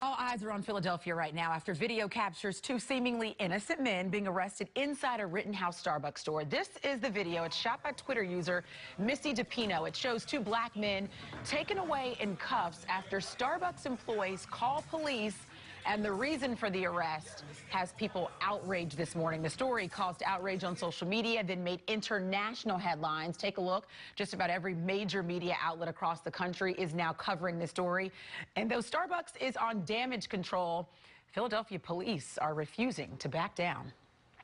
All eyes are on Philadelphia right now after video captures two seemingly innocent men being arrested inside a Rittenhouse Starbucks store. This is the video. It's shot by Twitter user Missy DePino. It shows two black men taken away in cuffs after Starbucks employees call police, and the reason for the arrest has people outraged this morning. The story caused outrage on social media, then made international headlines. Take a look. Just about every major media outlet across the country is now covering this story. And though Starbucks is on damage control, Philadelphia police are refusing to back down.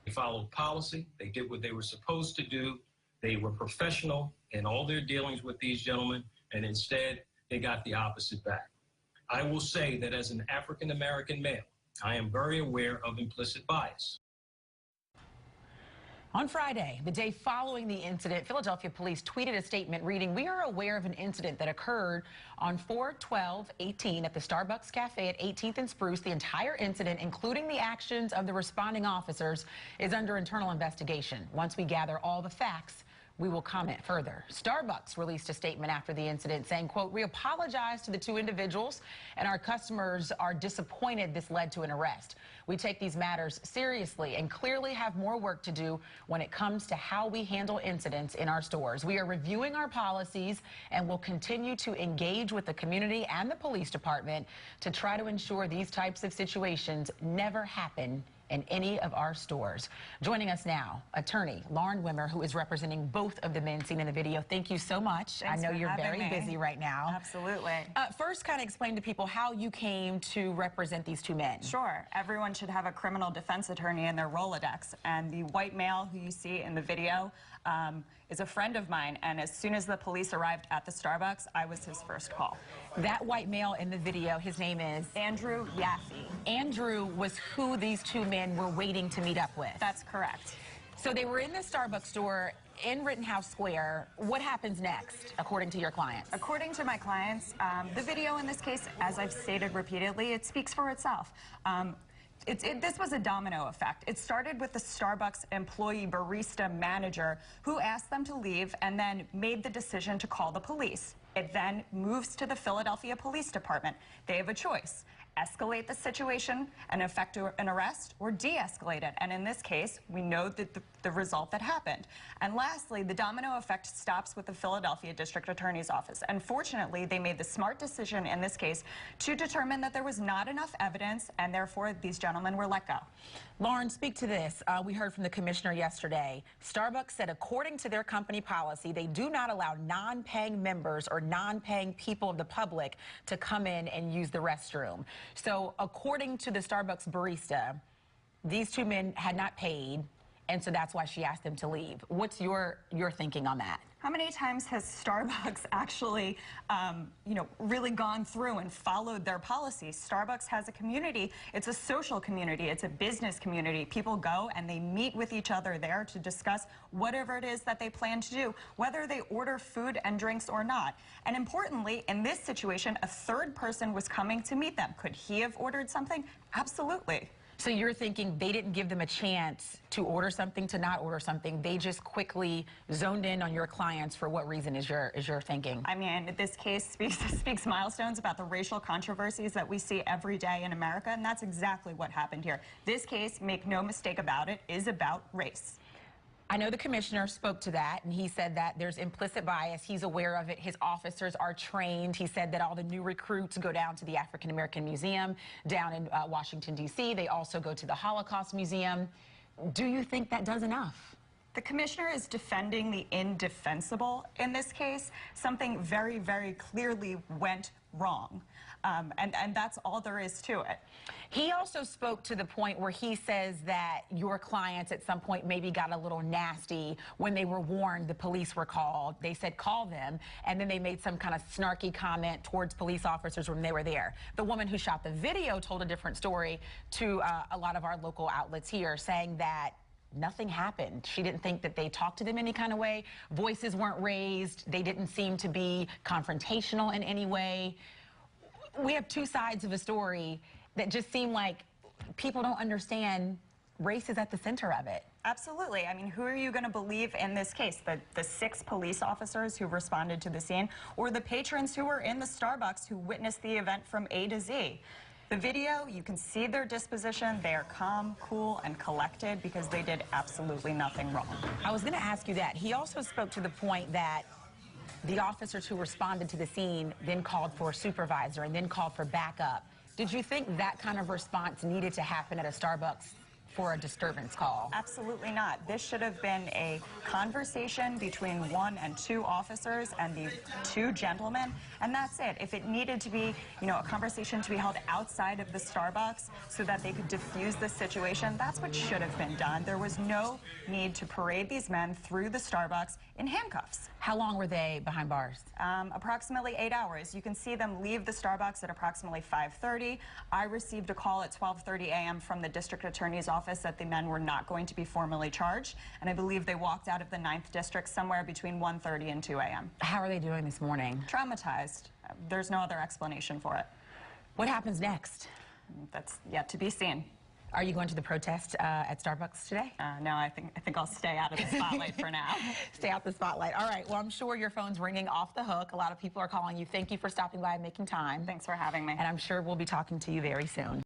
They followed policy. They did what they were supposed to do. They were professional in all their dealings with these gentlemen, and instead they got the opposite back. I will say that as an African-American male, I am very aware of implicit bias. On Friday, the day following the incident, Philadelphia police tweeted a statement reading, "We are aware of an incident that occurred on 4/12/18 at the Starbucks Cafe at 18th and Spruce. The entire incident, including the actions of the responding officers, is under internal investigation. Once we gather all the facts, we will comment further." Starbucks released a statement after the incident saying, quote, "We apologize to the two individuals, and our customers are disappointed this led to an arrest. We take these matters seriously and clearly have more work to do when it comes to how we handle incidents in our stores. We are reviewing our policies and will continue to engage with the community and the police department to try to ensure these types of situations never happen in any of our stores." Joining us now, attorney Lauren Wimmer, who is representing both of the men seen in the video. Thank you so much. Thanks. I know you're very busy right now. Absolutely. First, kind of explain to people how you came to represent these two men. Sure. Everyone should have a criminal defense attorney in their Rolodex, and the white male who you see in the video is a friend of mine, and as soon as the police arrived at the Starbucks, I was his first call. That white male in the video, his name is? Andrew Yaffe. Andrew was who these two men were waiting to meet up with. That's correct. So they were in the Starbucks store in Rittenhouse Square. What happens next, according to your clients? According to my clients, the video in this case, as I've stated repeatedly, it speaks for itself. This was a domino effect. It started with the Starbucks employee barista manager who asked them to leave and then made the decision to call the police. It then moves to the Philadelphia Police Department. They have a choice: escalate the situation and effect an arrest, or de-escalate it. And in this case, we know that the result that happened. And lastly, the domino effect stops with the Philadelphia District Attorney's Office. And fortunately, they made the smart decision in this case to determine that there was not enough evidence, and therefore these gentlemen were let go. Lauren, speak to this. We heard from the commissioner yesterday. Starbucks said according to their company policy, they do not allow non-paying members or non-paying people of the public to come in and use the restroom. So according to the Starbucks barista, these two men had not paid, and so that's why she asked them to leave. What's your thinking on that? How many times has Starbucks actually, really gone through and followed their policies? Starbucks has a community. It's a social community. It's a business community. People go and they meet with each other there to discuss whatever it is that they plan to do, whether they order food and drinks or not. And importantly, in this situation, a third person was coming to meet them. Could he have ordered something? Absolutely. So you're thinking they didn't give them a chance to order something, to not order something. They just quickly zoned in on your clients. For what reason is your thinking? I mean, this case speaks milestones about the racial controversies that we see every day in America, and that's exactly what happened here. This case, make no mistake about it, is about race. I know the commissioner spoke to that, and he said that there's implicit bias. He's aware of it. His officers are trained. He said that all the new recruits go down to the African American Museum down in Washington, D.C. They also go to the Holocaust Museum. Do you think that does enough? The commissioner is defending the indefensible in this case. Something very, very clearly went wrong. And that's all there is to it. He also spoke to the point where he says that your clients at some point maybe got a little nasty when they were warned the police were called. They said call them, and then they made some kind of snarky comment towards police officers when they were there. The woman who shot the video told a different story to a lot of our local outlets here, saying that nothing happened. She didn't think that they talked to them any kind of way. Voices weren't raised. They didn't seem to be confrontational in any way. We have two sides of a story that just seem like people don't understand race is at the center of it. Absolutely. I mean, who are you going to believe in this case? The 6 police officers who responded to the scene, or the patrons who were in the Starbucks who witnessed the event from A to Z? The video, you can see their disposition. They are calm, cool, and collected because they did absolutely nothing wrong. I was going to ask you that. He also spoke to the point that the officers who responded to the scene then called for a supervisor and then called for backup. Did you think that kind of response needed to happen at a Starbucks for a disturbance call? Absolutely not. This should have been a conversation between 1 and 2 officers and the 2 gentlemen, and that's it. If it needed to be, a conversation to be held outside of the Starbucks so that they could diffuse the situation, that's what should have been done. There was no need to parade these men through the Starbucks in handcuffs. How long were they behind bars? Approximately 8 hours. You can see them leave the Starbucks at approximately 5:30. I received a call at 12:30 a.m. from the district attorney's office that the men were not going to be formally charged, and I believe they walked out of the 9th district somewhere between 1:30 and 2 a.m. How are they doing this morning? Traumatized. There's no other explanation for it. What happens next? That's yet to be seen. Are you going to the protest at Starbucks today? No, I think I'll stay out of the spotlight for now. Stay out the spotlight. All right. Well, I'm sure your phone's ringing off the hook. A lot of people are calling you. Thank you for stopping by and making time. Thanks for having me. And I'm sure we'll be talking to you very soon.